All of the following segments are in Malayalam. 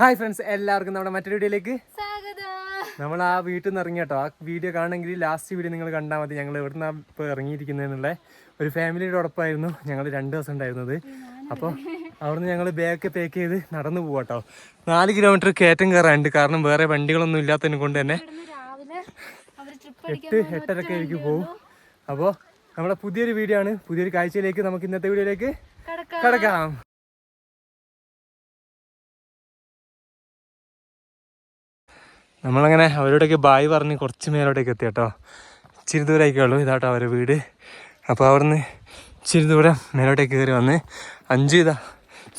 ഹായ് ഫ്രണ്ട്സ്, എല്ലാവർക്കും നമ്മുടെ മറ്റൊരു വീഡിയോയിലേക്ക് നമ്മൾ ആ വീട്ടിൽ നിന്ന് ഇറങ്ങി കേട്ടോ. ആ വീഡിയോ കാണണമെങ്കിൽ ലാസ്റ്റ് വീഡിയോ നിങ്ങൾ കണ്ടാൽ മതി. ഞങ്ങൾ എവിടെ ഇപ്പോൾ ഇറങ്ങിയിരിക്കുന്നതിനുള്ള ഒരു ഫാമിലിയുടെ ഉറപ്പായിരുന്നു ഞങ്ങൾ 2 ദിവസം ഉണ്ടായിരുന്നത്. അപ്പോൾ അവിടുന്ന് ഞങ്ങൾ ബാഗ് പാക്ക് ചെയ്ത് നടന്നു പോവാട്ടോ. 4 കിലോമീറ്റർ കയറ്റം കയറാനുണ്ട്. കാരണം വേറെ വണ്ടികളൊന്നും ഇല്ലാത്തതിനെ കൊണ്ട് തന്നെ 8-8:30 ആയിരിക്കും പോകും. അപ്പോൾ നമ്മുടെ പുതിയൊരു വീഡിയോ ആണ്. പുതിയൊരു കാഴ്ചയിലേക്ക് നമുക്ക് ഇന്നത്തെ വീഡിയോയിലേക്ക് കടക്കാം. നമ്മളങ്ങനെ അവരോടൊക്കെ ബായ് പറഞ്ഞ് കുറച്ച് മേലോട്ടേക്ക് എത്തി കേട്ടോ. ഇച്ചിരി ദൂരമായിക്കുള്ളൂ. ഇതാട്ടോ അവരുടെ വീട്. അപ്പോൾ അവിടുന്ന് ഇച്ചിരി ദൂരം മേലോട്ടേക്ക് കയറി വന്ന് 5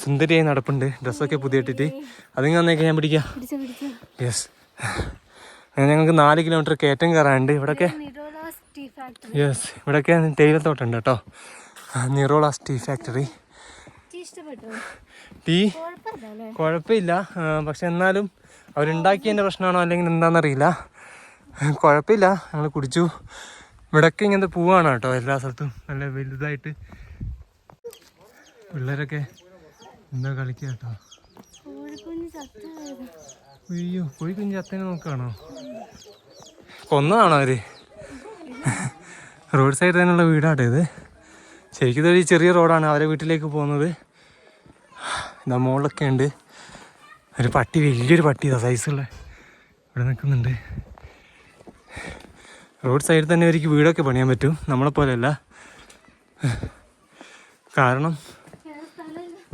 സുന്ദരിയായി നടപ്പുണ്ട്. ഡ്രസ്സൊക്കെ പുതിയ ഇട്ടിട്ട് അതിങ്ങ് വന്നേക്ക് ഞാൻ പിടിക്കാം. യെസ്, അങ്ങനെ ഞങ്ങൾക്ക് 4 കിലോമീറ്റർ കയറ്റം കയറാനുണ്ട്. ഇവിടെയൊക്കെ യെസ്, ഇവിടെയൊക്കെ തേയിലത്തോട്ടുണ്ട് കേട്ടോ. നിറോളാസ് ടീ ഫാക്ടറി. ടീ കുഴപ്പമില്ല, പക്ഷെ എന്നാലും അവരുണ്ടാക്കിയതിൻ്റെ പ്രശ്നമാണോ അല്ലെങ്കിൽ എന്താണെന്നറിയില്ല. കുഴപ്പമില്ല, ഞങ്ങൾ കുടിച്ചു. ഇവിടെയൊക്കെ ഇങ്ങനത്തെ പൂവാണ് കേട്ടോ. എല്ലാ സ്ഥലത്തും നല്ല വലുതായിട്ട്. പിള്ളേരൊക്കെ എന്താ കളിക്കുക കേട്ടോ. അയ്യോ, കോഴിക്കുഞ്ഞ് ചത്തേനെ നോക്കുകയാണോ? കൊന്നതാണോ അവര്? റോഡ് സൈഡ് തന്നെയുള്ള വീടാട്ടോ ഇത്. ശരിക്കും ഇതൊരു ചെറിയ റോഡാണ് അവരെ വീട്ടിലേക്ക് പോകുന്നത്. ഇതാ മുകളിലൊക്കെ ഉണ്ട് ഒരു പട്ടി, വലിയൊരു പട്ടി ഇതാ സൈസുള്ള ഇവിടെ നിൽക്കുന്നുണ്ട്. റോഡ് സൈഡിൽ തന്നെ അവർക്ക് വീടൊക്കെ പണിയാൻ പറ്റും, നമ്മളെ പോലെയല്ല. കാരണം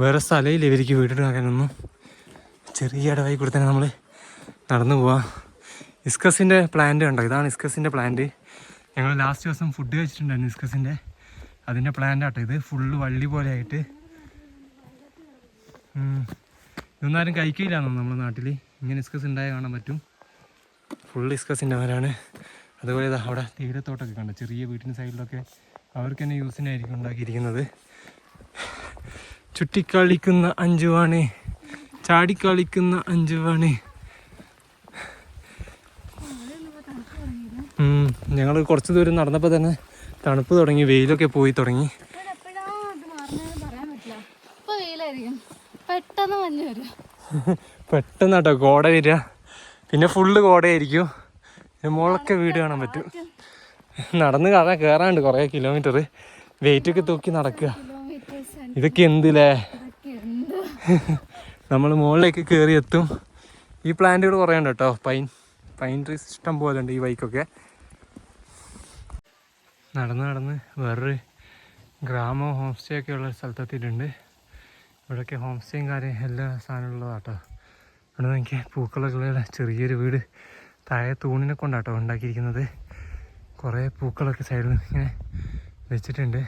വേറെ സ്ഥലമില്ല ഇവർക്ക് വീടിടാക്കാനൊന്നും. ചെറിയ ഇടവായി കൂടെ തന്നെ നമ്മൾ നടന്നു പോവാം. ഇസ്കസിൻ്റെ പ്ലാന്റ് കണ്ടോ? ഇതാണ് ഇസ്കസിൻ്റെ പ്ലാന്റ്. ഞങ്ങൾ ലാസ്റ്റ് ദിവസം ഫുഡ് കഴിച്ചിട്ടുണ്ടായിരുന്നു ഇസ്കസിൻ്റെ. അതിൻ്റെ പ്ലാന്റ് ആട്ടോ ഇത്. ഫുള്ള് വള്ളി പോലെ ആയിട്ട്. ഇതൊന്നും ആരും കഴിക്കില്ലാന്നോ നമ്മുടെ നാട്ടിൽ. ഇങ്ങനെ ഇസ്കസ് ഉണ്ടായ കാണാൻ പറ്റും. ഫുൾ ഇസ്കസിൻ്റെ മരമാണ്. അതുപോലെ ഇതാ അവിടെ തേയിലത്തോട്ടമൊക്കെ കണ്ടോ. ചെറിയ വീട്ടിൻ്റെ സൈഡിലൊക്കെ അവർക്ക് തന്നെ യൂസിനായിരിക്കും ഉണ്ടാക്കിയിരിക്കുന്നത്. ചുറ്റിക്കളിക്കുന്ന അഞ്ചുവാണ്, ചാടിക്കളിക്കുന്ന അഞ്ചുവാണ്. ഞങ്ങൾ കുറച്ച് ദൂരം നടന്നപ്പോൾ തന്നെ തണുപ്പ് തുടങ്ങി, വെയിലൊക്കെ പോയി തുടങ്ങി. പെട്ടെന്നാട്ടോ കോട വരിക. പിന്നെ ഫുള്ള് കോടയായിരിക്കും. മുകളൊക്കെ വീട് കാണാൻ പറ്റും. നടന്ന് കയറാണ്ട് കുറേ കിലോമീറ്റർ. വെയിറ്റൊക്കെ തൂക്കി നടക്കുക. ഇതൊക്കെ എന്തില്ലേ. നമ്മൾ മുകളിലേക്ക് കയറി എത്തും. ഈ പ്ലാന്റുകൾ കുറേ ഉണ്ട് കേട്ടോ. പൈൻ ട്രീസ് ഇഷ്ടം പോലെ ഉണ്ട് ഈ വഴിക്കൊക്കെ. നടന്ന് വേറൊരു ഗ്രാമോ ഹോം സ്റ്റേ ഒക്കെ ഉള്ള സ്ഥലത്തെത്തിയിട്ടുണ്ട്. ഇവിടെയൊക്കെ ഹോം സ്റ്റേയും കാര്യം എല്ലാ സാധനമുള്ളതാട്ടോ. ഇവിടെ നോക്കി പൂക്കളൊക്കെയുള്ള ചെറിയൊരു വീട്. താഴെ തൂണിനെ കൊണ്ടാട്ടോ ഉണ്ടാക്കിയിരിക്കുന്നത്. കുറേ പൂക്കളൊക്കെ സൈഡിൽ ഇങ്ങനെ വെച്ചിട്ടുണ്ട്.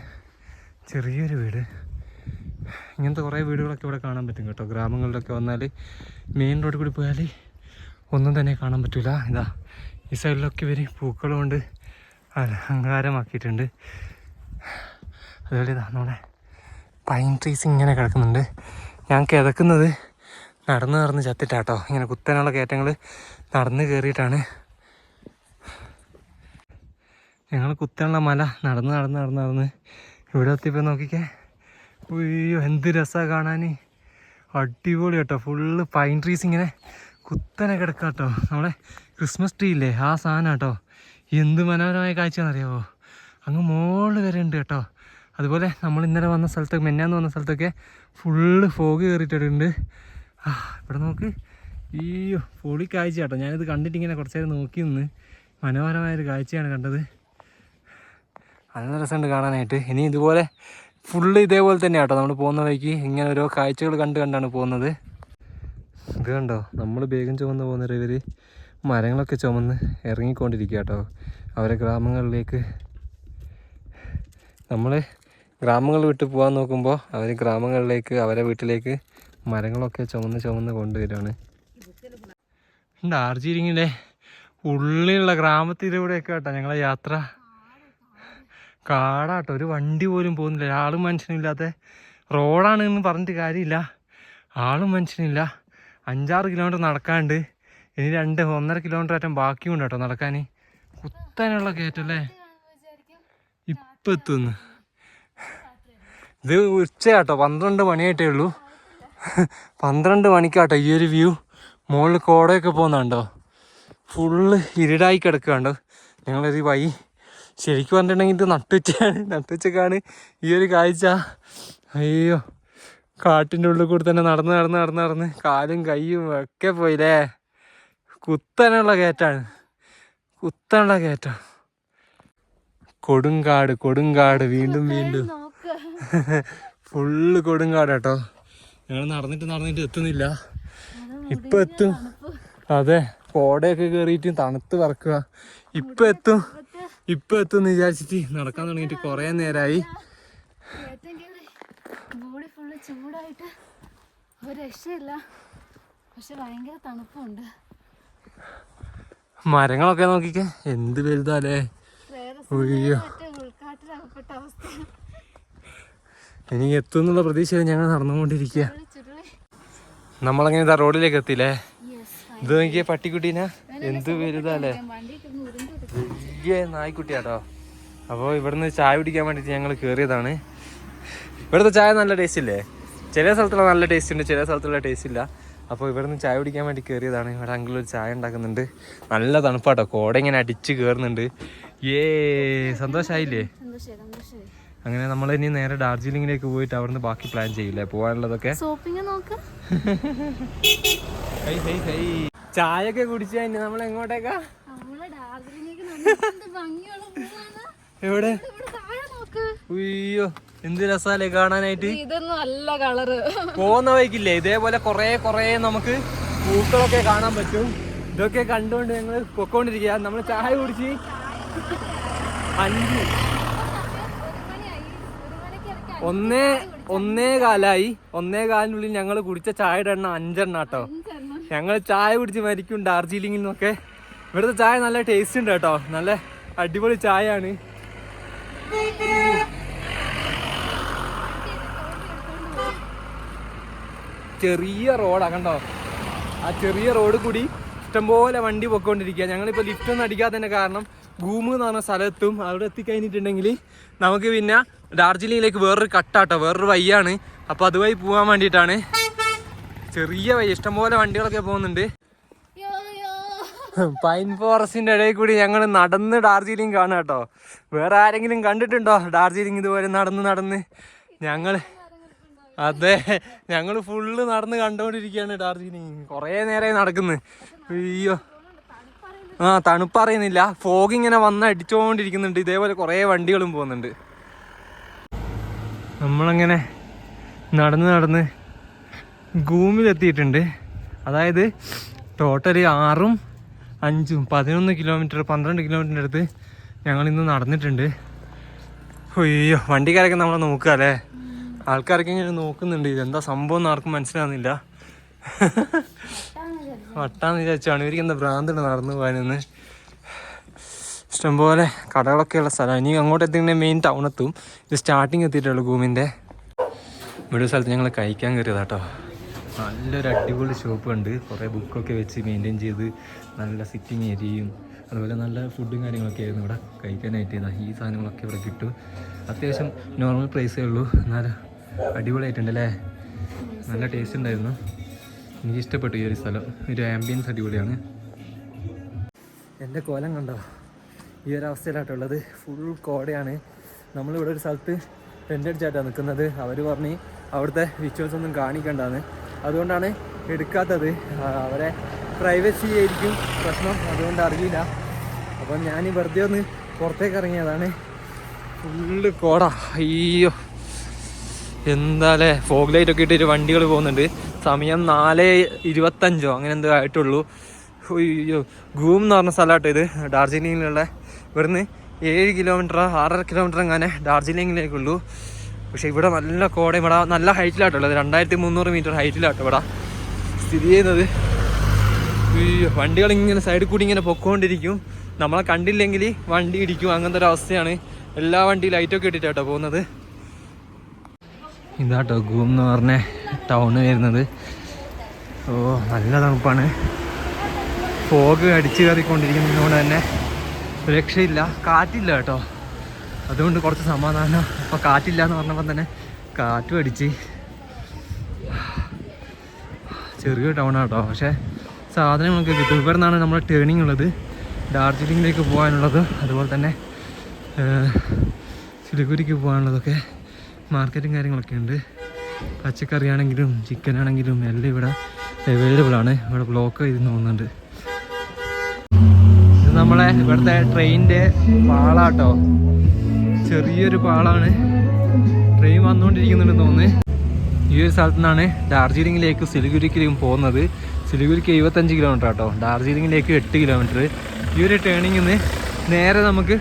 ചെറിയൊരു വീട്. ഇങ്ങനത്തെ കുറേ വീടുകളൊക്കെ ഇവിടെ കാണാൻ പറ്റും കേട്ടോ. ഗ്രാമങ്ങളിലൊക്കെ വന്നാൽ മെയിൻ റോഡിൽ കൂടി പോയാൽ ഒന്നും തന്നെ കാണാൻ പറ്റില്ല. ഇതാ ഈ സൈഡിലൊക്കെ ഇവർ പൂക്കൾ കൊണ്ട് അലങ്കാരമാക്കിയിട്ടുണ്ട്. അതുപോലെ ഇതാ നമ്മുടെ പൈൻ ട്രീസ് ഇങ്ങനെ കിടക്കുന്നുണ്ട്. ഞാൻ കിതക്കുന്നത് നടന്ന് ചത്തിട്ടാട്ടോ. ഇങ്ങനെ കുത്തനുള്ള കയറ്റങ്ങൾ നടന്ന് കയറിയിട്ടാണ്. ഞങ്ങൾ കുത്തനുള്ള മല നടന്ന് ഇവിടെ എത്തിയപ്പോൾ നോക്കിക്കേ. അയ്യോ, എന്ത് രസമാണ് കാണാൻ. അടിപൊളി കേട്ടോ. ഫുള്ള് പൈൻ ട്രീസ് ഇങ്ങനെ കുത്തനെ കിടക്കാം കേട്ടോ. നമ്മളെ ക്രിസ്മസ് ട്രീ ഇല്ലേ, ആ സാധനം കേട്ടോ. എന്ത് മനോഹരമായ കാഴ്ചയാണെന്നറിയാമോ. അങ്ങ് മുകളിൽ വരെ ഉണ്ട് കേട്ടോ. അതുപോലെ നമ്മൾ ഇന്നലെ വന്ന സ്ഥലത്തൊക്കെ, മെന്നാന്ന് വന്ന സ്ഥലത്തൊക്കെ ഫുള്ള് ഫോഗ് കയറിയിട്ടുണ്ട്. ഇവിടെ നോക്ക്. അയ്യോ, പൊളി കാഴ്ച കേട്ടോ. ഞാനിത് കണ്ടിട്ട് ഇങ്ങനെ കുറച്ച് നേരം നോക്കി നിന്ന് മനോഹരമായൊരു കാഴ്ചയാണ് കണ്ടത്. നല്ല രസമുണ്ട് കാണാനായിട്ട്. ഇനി ഇതുപോലെ ഫുള്ള് ഇതേപോലെ തന്നെ കേട്ടോ നമ്മൾ പോകുന്ന വഴിക്ക് ഇങ്ങനെ ഓരോ കാഴ്ചകൾ കണ്ടാണ് പോകുന്നത്. ഇത് കണ്ടോ, നമ്മൾ വേഗം ചുമന്ന് പോകുന്നവർ ഇവർ മരങ്ങളൊക്കെ ചുമന്ന് ഇറങ്ങിക്കൊണ്ടിരിക്കുക കേട്ടോ അവരെ ഗ്രാമങ്ങളിലേക്ക്. നമ്മൾ ഗ്രാമങ്ങൾ വിട്ട് പോകാൻ നോക്കുമ്പോൾ അവർ ഗ്രാമങ്ങളിലേക്ക്, അവരെ വീട്ടിലേക്ക് മരങ്ങളൊക്കെ ചുമന്ന് കൊണ്ടുവരികയാണ്. ഡാർജിലിങ്ങിലെ ഉള്ളിലുള്ള ഗ്രാമത്തിലൂടെയൊക്കെ കേട്ടോ ഞങ്ങളെ യാത്ര. കാടാട്ടോ, ഒരു വണ്ടി പോലും പോകുന്നില്ല. ആളും മനുഷ്യനും ഇല്ലാത്ത റോഡാണ് എന്ന് പറഞ്ഞിട്ട് കാര്യമില്ല. ആളും മനുഷ്യനില്ല. 5-6 കിലോമീറ്റർ നടക്കാണ്ട്. ഇനി 1.5 കിലോമീറ്റർ ആറ്റം ബാക്കിയുണ്ട് കേട്ടോ നടക്കാൻ. കുത്താനുള്ള കയറ്റല്ലേ. ഇപ്പം എത്തുന്നു. ഇത് ഉച്ച കേട്ടോ, 12 മണിയായിട്ടേ ഉള്ളൂ. 12 മണിക്കാട്ടോ ഈ ഒരു വ്യൂ മുകളിൽ കോടയൊക്കെ പോകുന്നുണ്ടോ, ഫുള്ള് ഇരുടായി കിടക്കുകയുണ്ടോ. ഞങ്ങളൊരു വഴി ശരിക്കും പറഞ്ഞിട്ടുണ്ടെങ്കിൽ ഇത് നട്ടുച്ചക്കാണ് ഈ ഒരു കാഴ്ച. അയ്യോ, കാട്ടിൻ്റെ ഉള്ളിൽ കൂടി തന്നെ നടന്ന് കാലും കയ്യും ഒക്കെ പോയില്ലേ. കുത്തനുള്ള കയറ്റം. കൊടുങ്കാട് വീണ്ടും ഫുള്ള് കൊടുങ്കാട് കേട്ടോ. ഞങ്ങൾ നടന്നിട്ട് എത്തുന്നില്ല. ഇപ്പം എത്തും. അതെ, കോടയൊക്കെ കയറിയിട്ട് തണുത്ത് പറക്കുക. ഇപ്പം എത്തും എന്ന് വിചാരിച്ചിട്ട് നടക്കാൻ തുടങ്ങിയിട്ട് കുറേ നേരമായി. ബോഡി ഫുള്ള് ചൂടായിട്ട് ഒരു രക്ഷയില്ല. പക്ഷെ ഭയങ്കര തണുപ്പുണ്ട്. മരങ്ങളൊക്കെ നോക്കിക്കേ, എന്ത് വലുതാലേ. അയ്യോ, ഉൾക്കാട്ടിലകപ്പെട്ട അവസ്ഥ. ഇനി എത്തുന്നുള്ള പ്രതീക്ഷയിൽ ഞങ്ങൾ നടന്നുകൊണ്ടിരിക്കുക. നമ്മളങ്ങനെ റോഡിലേക്ക് എത്തിയില്ലേ. ഇത് നോക്കിയേ പട്ടിക്കുട്ടീനാ, എന്ത് വലുതാലേ. നായ്ക്കുട്ടിയാട്ടോ. അപ്പോൾ ഇവിടുന്ന് ചായ കുടിക്കാൻ വേണ്ടിയിട്ട് ഞങ്ങൾ കയറിയതാണ്. ഇവിടുത്തെ ചായ നല്ല ടേസ്റ്റ് ഇല്ലേ. ചില സ്ഥലത്തുള്ള നല്ല ടേസ്റ്റ് ഉണ്ട്, ചില സ്ഥലത്തുള്ള ടേസ്റ്റ് ഇല്ല. അപ്പോൾ ഇവിടുന്ന് ചായ കുടിക്കാൻ വേണ്ടി കയറിയതാണ്. ഇവിടെ അങ്കിൾ ഒരു ചായ ഉണ്ടാക്കുന്നുണ്ട്. നല്ല തണുപ്പാട്ടോ, കോട ഇങ്ങനെ അടിച്ച് കയറുന്നുണ്ട്. സന്തോഷമായില്ലേ. അങ്ങനെ നമ്മൾ ഇനി നേരെ ഡാർജിലിംഗിലേക്ക് പോയിട്ട് അവിടുന്ന് ബാക്കി പ്ലാൻ ചെയ്യില്ലേ പോകാനുള്ളതൊക്കെ. ചായയൊക്കെ കുടിച്ചു കഴിഞ്ഞ് നമ്മൾ എങ്ങോട്ടേക്കാ? എവിടെ? അയ്യോ, എന്ത് രസാലേ കാണാനായിട്ട്. ഇതൊന്നും അല്ല കളറ്. പോകുന്ന വഴിക്കില്ലേ ഇതേപോലെ കൊറേ നമുക്ക് പൂക്കളൊക്കെ കാണാൻ പറ്റും. ഇതൊക്കെ കണ്ടുകൊണ്ട് ഞങ്ങൾ പൊക്കോണ്ടിരിക്കുക. നമ്മൾ ചായ കുടിച്ച് 1:15 1:15 ഞങ്ങൾ കുടിച്ച ചായയുടെ എണ്ണം 5 എണ്ണം കേട്ടോ. ഞങ്ങൾ ചായ കുടിച്ച് മരിക്കും ഡാർജിലിംഗിൽ നിന്നൊക്കെ. ഇവിടുത്തെ ചായ നല്ല ടേസ്റ്റ് ഉണ്ട് കേട്ടോ, നല്ല അടിപൊളി ചായയാണ്. ചെറിയ റോഡാ കണ്ടോ, ആ ചെറിയ റോഡ് കൂടി ഇഷ്ടംപോലെ വണ്ടി പൊക്കോണ്ടിരിക്കുക. ഞങ്ങളിപ്പോൾ ലിഫ്റ്റ് ഒന്നും അടിക്കാത്തതിൻ്റെ കാരണം ഗൂമ് എന്ന് പറഞ്ഞ സ്ഥലത്തും അവിടെ എത്തിക്കഴിഞ്ഞിട്ടുണ്ടെങ്കിൽ നമുക്ക് പിന്നെ ഡാർജിലിംഗിലേക്ക് വേറൊരു കട്ടാട്ടോ, വേറൊരു വഴിയാണ്. അപ്പോൾ അതുവഴി പോകാൻ വേണ്ടിയിട്ടാണ്. ചെറിയ വഴി, ഇഷ്ടംപോലെ വണ്ടികളൊക്കെ പോകുന്നുണ്ട്. പൈൻ ഫോറസ്റ്റിൻ്റെ ഇടയിൽ കൂടി ഞങ്ങൾ നടന്ന് ഡാർജിലിംഗ് കാണുക കേട്ടോ. വേറെ ആരെങ്കിലും കണ്ടിട്ടുണ്ടോ ഡാർജിലിംഗ് ഇതുപോലെ നടന്ന്? ഞങ്ങൾ ഫുള്ള് നടന്ന് കണ്ടുകൊണ്ടിരിക്കുകയാണ് ഡാർജിലിംഗ്. കുറേ നേരമായി നടക്കുന്നു. അയ്യോ, തണുപ്പറിയുന്നില്ല. ഫോഗ് ഇങ്ങനെ വന്ന് അടിച്ചുകൊണ്ടിരിക്കുന്നുണ്ട്. ഇതേപോലെ കുറേ വണ്ടികളും പോകുന്നുണ്ട്. നമ്മളങ്ങനെ നടന്ന് ഗൂമിലെത്തിയിട്ടുണ്ട്. അതായത് ടോട്ടൽ 6ഉം 5ഉം 11 കിലോമീറ്റർ 12 കിലോമീറ്ററിൻ്റെ അടുത്ത് ഞങ്ങളിന്ന് നടന്നിട്ടുണ്ട്. അയ്യോ, വണ്ടിക്കാരൊക്കെ നമ്മളെ നോക്കുക അല്ലേ. ആൾക്കാരൊക്കെ ഇങ്ങനെ നോക്കുന്നുണ്ട്. ഇതെന്താ സംഭവം എന്ന് ആർക്കും മനസ്സിലാവുന്നില്ല. വട്ടാന്ന് വിചാരിച്ചാണ്. ഇവർക്ക് എന്താ ഭ്രാന്തുണ്ട് നടന്നു പോകാനെന്ന്. ഇഷ്ടംപോലെ കടകളൊക്കെയുള്ള സ്ഥലമാണ്. ഇനി അങ്ങോട്ട് എത്തിക്കുന്ന മെയിൻ ടൗണെത്തും. ഇത് സ്റ്റാർട്ടിങ് എത്തിയിട്ടുള്ളൂ ഗൂമിൻ്റെ. ഇവിടെ ഒരു സ്ഥലത്ത് ഞങ്ങൾ കഴിക്കാൻ കയറിയതാട്ടോ. നല്ലൊരു അടിപൊളി ഷോപ്പ് ഉണ്ട്. കുറേ ബുക്കൊക്കെ വെച്ച് മെയിൻറ്റെയിൻ ചെയ്ത് നല്ല സിറ്റിംഗ് ഏരിയയും അതുപോലെ നല്ല ഫുഡും കാര്യങ്ങളൊക്കെ ആയിരുന്നു ഇവിടെ കഴിക്കാനായിട്ട്. ഈ സാധനങ്ങളൊക്കെ ഇവിടെ കിട്ടും. അത്യാവശ്യം നോർമൽ പ്രൈസേ ഉള്ളൂ, എന്നാലും അടിപൊളിയായിട്ടുണ്ട് അല്ലേ. നല്ല ടേസ്റ്റ് ഉണ്ടായിരുന്നു. എനിക്ക് ഇഷ്ടപ്പെട്ടു ഈ ഒരു സ്ഥലം. ഒരു ആംബിയൻസ് അടിപൊളിയാണ്. എൻ്റെ കോലം കണ്ടോ, ഈ ഒരു അവസ്ഥയിലായിട്ടുള്ളത്. ഫുൾ കോടയാണ്. നമ്മളിവിടെ ഒരു സ്ഥലത്ത് ടെൻ്റ് അടിച്ചായിട്ടാണ് നിൽക്കുന്നത്. അവർ പറഞ്ഞ് അവിടുത്തെ വിഷ്വൽസ് ഒന്നും കാണിക്കണ്ടാന്ന്. അതുകൊണ്ടാണ് എടുക്കാത്തത്. അവരെ പ്രൈവസി ആയിരിക്കും പ്രശ്നം, അതുകൊണ്ട് അറിയില്ല. അപ്പം ഞാൻ വെറുതെ ഒന്ന് പുറത്തേക്ക് ഇറങ്ങിയതാണ്. ഫുള്ള് കോട. അയ്യോ, എന്താല്ലേ. ഫോഗ് ലൈറ്റൊക്കെ ഇട്ടിട്ട് വണ്ടികൾ പോകുന്നുണ്ട്. സമയം 4:25 അങ്ങനെ എന്തോ ആയിട്ടുള്ളൂ. അയ്യോ, ഗൂം എന്ന് പറഞ്ഞ സ്ഥലമാട്ടോ ഇത്, ഡാർജിലിംഗിലുള്ള. ഇവിടുന്ന് 7 കിലോമീറ്റർ 6.5 കിലോമീറ്റർ അങ്ങനെ ഡാർജിലിംഗിലേക്കുള്ളൂ. പക്ഷേ ഇവിടെ നല്ല കോട, ഇവിടെ നല്ല ഹൈറ്റിലാട്ടുള്ളത്. 2300 മീറ്റർ ഹൈറ്റിലാട്ടോ ഇവിടെ സ്ഥിതി ചെയ്യുന്നത്. അയ്യോ, വണ്ടികളിങ്ങനെ സൈഡിൽ കൂടി ഇങ്ങനെ പൊക്കോണ്ടിരിക്കും. നമ്മളെ കണ്ടില്ലെങ്കിൽ വണ്ടി ഇടിക്കും, അങ്ങനത്തെ ഒരു അവസ്ഥയാണ്. എല്ലാ വണ്ടി ലൈറ്റൊക്കെ ഇട്ടിട്ടാട്ടോ പോകുന്നത്. ഇതാട്ടോ ഗൂം എന്ന് പറഞ്ഞ ടൗണ് വരുന്നത്. ഓ, നല്ല തണുപ്പാണ്. ഫോഗ് അടിച്ചു കയറിക്കൊണ്ടിരിക്കുന്നതുകൊണ്ട് തന്നെ രക്ഷയില്ല. കാറ്റില്ല കേട്ടോ, അതുകൊണ്ട് കുറച്ച് സമാധാനം. അപ്പോൾ കാറ്റില്ല എന്ന് പറഞ്ഞപ്പോൾ തന്നെ കാറ്റും അടിച്ച്. ചെറിയ ടൗണാട്ടോ, പക്ഷേ സാധനങ്ങളൊക്കെ കിട്ടും. ഇവിടെ നിന്നാണ് നമ്മൾ ടേണിംഗ് ഉള്ളത്, ഡാർജിലിങ്ങിലേക്ക് പോകാനുള്ളത്. അതുപോലെ തന്നെ സിലിഗുരിക്ക് പോകാനുള്ളതൊക്കെ മാർക്കറ്റും കാര്യങ്ങളൊക്കെ ഉണ്ട്. പച്ചക്കറി ആണെങ്കിലും ചിക്കൻ ആണെങ്കിലും എല്ലാം ഇവിടെ അവൈലബിൾ ആണ്. ഇവിടെ ബ്ലോക്ക് ചെയ്ത് തോന്നുന്നുണ്ട്. ഇത് നമ്മളെ ഇവിടുത്തെ ട്രെയിനിൻ്റെ പാളാട്ടോ, ചെറിയൊരു പാളാണ്. ട്രെയിൻ വന്നുകൊണ്ടിരിക്കുന്നുണ്ടെന്ന് തോന്നുന്നു. ഈ ഒരു സ്ഥലത്തു നിന്നാണ് ഡാർജിലിങ്ങിലേക്ക് സിലിഗുരിക്കിലേക്കും പോകുന്നത്. സിലിഗുരിക്ക് 75 കിലോമീറ്റർ ആട്ടോ, ഡാർജിലിങ്ങിലേക്ക് 8 കിലോമീറ്റർ. ഈ ഒരു ടേണിങ്ങിൽ നിന്ന് നേരെ നമുക്ക്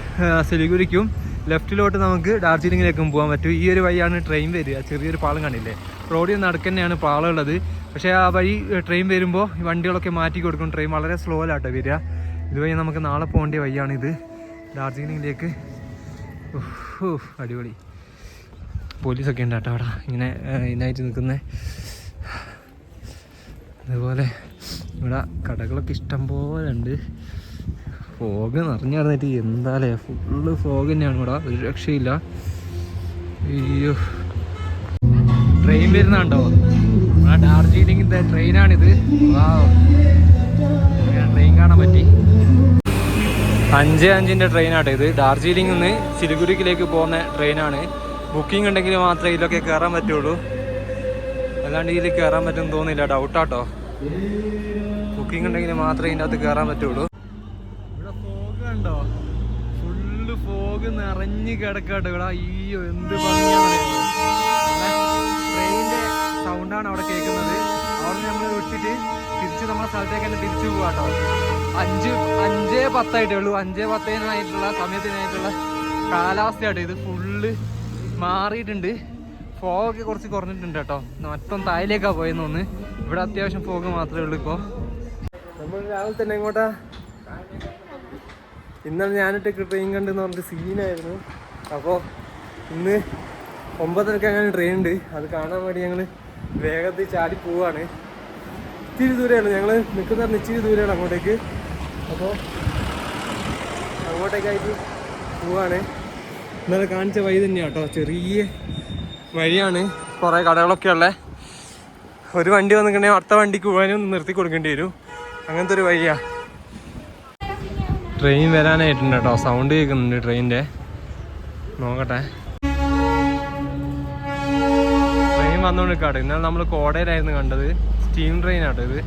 സിലിഗുരിക്കും ലെഫ്റ്റിലോട്ട് നമുക്ക് ഡാർജിലിങ്ങിലേക്കും പോകാൻ പറ്റും. ഈ ഒരു വഴിയാണ് ട്രെയിൻ വരിക. ചെറിയൊരു പാളം കണ്ടില്ലേ, റോഡിൽ നടക്ക് തന്നെയാണ് പാളം ഉള്ളത്. പക്ഷേ ആ വഴി ട്രെയിൻ വരുമ്പോൾ വണ്ടികളൊക്കെ മാറ്റി കൊടുക്കും. ട്രെയിൻ വളരെ സ്ലോയിലാട്ടോ വരിക. ഇതുവഴി നമുക്ക് നാളെ പോകേണ്ട വഴിയാണിത് ഡാർജിലിങ്ങിലേക്ക്. അടിപൊളി. പോലീസൊക്കെ ഉണ്ട് കേട്ടോ അവിടെ ഇങ്ങനെ ഇതിനായിട്ട് നിൽക്കുന്നത്. അതുപോലെ ഇവിടെ കടകളൊക്കെ ഇഷ്ടം പോലെ ഉണ്ട്. ഫോഗ് നിറഞ്ഞു കിടന്നിട്ട് എന്താല്ലേ, ഫുള്ള് ഫോഗ് തന്നെയാണ് ഇവിടെ, ഒരു രക്ഷയില്ല. അയ്യോ, ട്രെയിൻ വരുന്നുണ്ടോ? നമ്മുടെ ഡാർജിലിങ്ങിൻ്റെ ട്രെയിനാണിത്. ട്രെയിൻ കാണാൻ പറ്റി. 5:05 ട്രെയിനാട്ടോ ഇത്. ഡാർജിലിംഗിൽ നിന്ന് സിലിഗുരിക്കിലേക്ക് പോകുന്ന ട്രെയിനാണ്. ബുക്കിംഗ് ഉണ്ടെങ്കിൽ മാത്രമേ ഇതിലൊക്കെ കയറാൻ പറ്റുള്ളൂ, അല്ലാണ്ട് ഇതിൽ കയറാൻ പറ്റുമെന്ന് തോന്നുന്നില്ല. ഡൗട്ടാട്ടോ. ബുക്കിംഗ് ഉണ്ടെങ്കിൽ മാത്രമേ ഇതിൻ്റെ അകത്ത് കയറാൻ പറ്റുള്ളൂ. ഇവിടെ ഫോഗ് കണ്ടോ, ഫുള്ള് ഫോഗ് നിറഞ്ഞ് കിടക്കാട്ടോ ഇവിടെ. അയ്യോ എന്ത് ഭംഗിയാണെന്ന്. ട്രെയിനിൻ്റെ സൗണ്ടാണ് അവിടെ കേൾക്കുന്നത്. അവിടെ നമ്മൾ വിട്ടിട്ട് തിരിച്ച് നമ്മുടെ സ്ഥലത്തേക്ക് തന്നെ തിരിച്ചു പോകാട്ടോ. 5:10 ഉള്ളൂ. 5:10 സമയത്തിനായിട്ടുള്ള കാലാവസ്ഥയാട്ടോ ഇത്. ഫുള്ള് മാറിയിട്ടുണ്ട്. ഫോഗ് കുറച്ച് കുറഞ്ഞിട്ടുണ്ട് കേട്ടോ. മൊത്തം താഴേക്കാണ് പോയെന്ന് തോന്നുന്നു. ഇവിടെ അത്യാവശ്യം ഫോഗ് മാത്രമേ ഉള്ളൂ ഇപ്പോൾ. നമ്മൾ രാവിലെ തന്നെ ഇങ്ങോട്ടാ. ഇന്നലെ ഞാനിട്ട് ട്രെയിൻ കണ്ടെന്ന് പറഞ്ഞിട്ട് സീനായിരുന്നു. അപ്പോൾ ഇന്ന് 9:30 അങ്ങനെ ട്രെയിൻ ഉണ്ട്. അത് കാണാൻ വേണ്ടി ഞങ്ങൾ വേഗത്തിൽ ചാടി പോവാണ്. ഇച്ചിരി ദൂരെയാണ് ഞങ്ങൾ നിൽക്കുന്ന, ഇച്ചിരി ദൂരെയാണ് അങ്ങോട്ടേക്ക്. അപ്പോൾ അങ്ങോട്ടേക്കായിട്ട് പോവാണ്. ഇന്നലെ കാണിച്ച വഴി തന്നെയാണ് കേട്ടോ, ചെറിയ വഴിയാണ്. കുറേ കടകളൊക്കെ ഉള്ളത്. ഒരു വണ്ടി വന്നിട്ടുണ്ടെങ്കിൽ അടുത്ത വണ്ടിക്ക് പോകാനും നിർത്തി കൊടുക്കേണ്ടി വരും. അങ്ങനത്തെ ഒരു വഴിയാണ്. ട്രെയിൻ വരാനായിട്ടുണ്ട് കേട്ടോ. സൗണ്ട് കേൾക്കുന്നുണ്ട് ട്രെയിനിൻ്റെ. നോക്കട്ടെ. ട്രെയിൻ വന്നുകൊണ്ടിരിക്കാട്ടോ. ഇന്നലെ നമ്മൾ കോടയിലായിരുന്നു കണ്ടത്. സ്റ്റീം ട്രെയിൻ ആട്ടോ ഇത്.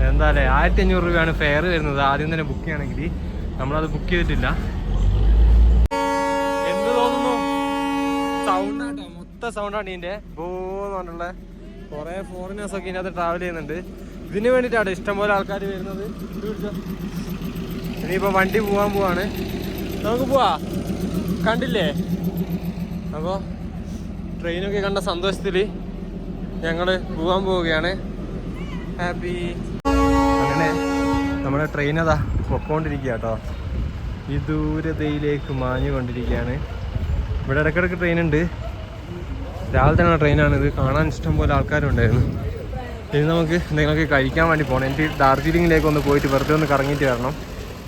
എന്താ 1500 രൂപയാണ് ഫെയർ വരുന്നത് ആദ്യം തന്നെ ബുക്ക് ചെയ്യണമെങ്കിൽ. നമ്മളത് ബുക്ക് ചെയ്തിട്ടില്ല. എന്ത് തോന്നുന്നു? സൗണ്ടാട്ടോ, മൊത്തം സൗണ്ടാണ് ഇതിൻ്റെ. ബോന്ന് പറഞ്ഞിട്ടുള്ള കുറേ ഫോറിനേഴ്സൊക്കെ ഇതിനകത്ത് ട്രാവൽ ചെയ്യുന്നുണ്ട്. ഇതിന് വേണ്ടിയിട്ടാണ് ഇഷ്ടംപോലെ ആൾക്കാർ വരുന്നത്. ഇനിയിപ്പോൾ വണ്ടി പോകാൻ പോവാണ്. നമുക്ക് പോവാ, കണ്ടില്ലേ? അപ്പോൾ ട്രെയിനൊക്കെ കണ്ട സന്തോഷത്തിൽ ഞങ്ങൾ പോകാൻ പോവുകയാണ്. ഹാപ്പി. അങ്ങനെ നമ്മുടെ ട്രെയിൻ അതാ പൊക്കോണ്ടിരിക്കുക കേട്ടോ. ഈ ദൂരതയിലേക്ക് മാഞ്ഞു കൊണ്ടിരിക്കുകയാണ്. ഇവിടെ ഇടയ്ക്കിടയ്ക്ക് ട്രെയിൻ ഉണ്ട്. രാവിലെ തന്നെ ട്രെയിനാണിത്. കാണാൻ ഇഷ്ടംപോലെ ആൾക്കാരുണ്ടായിരുന്നു. ഇനി നമുക്ക് എന്തെങ്കിലുമൊക്കെ കഴിക്കാൻ വേണ്ടി പോകണം. എനിക്ക് ഡാർജിലിങ്ങിലേക്ക് ഒന്ന് പോയിട്ട് വെറുതെ ഒന്ന് കറങ്ങിയിട്ട് വരണം.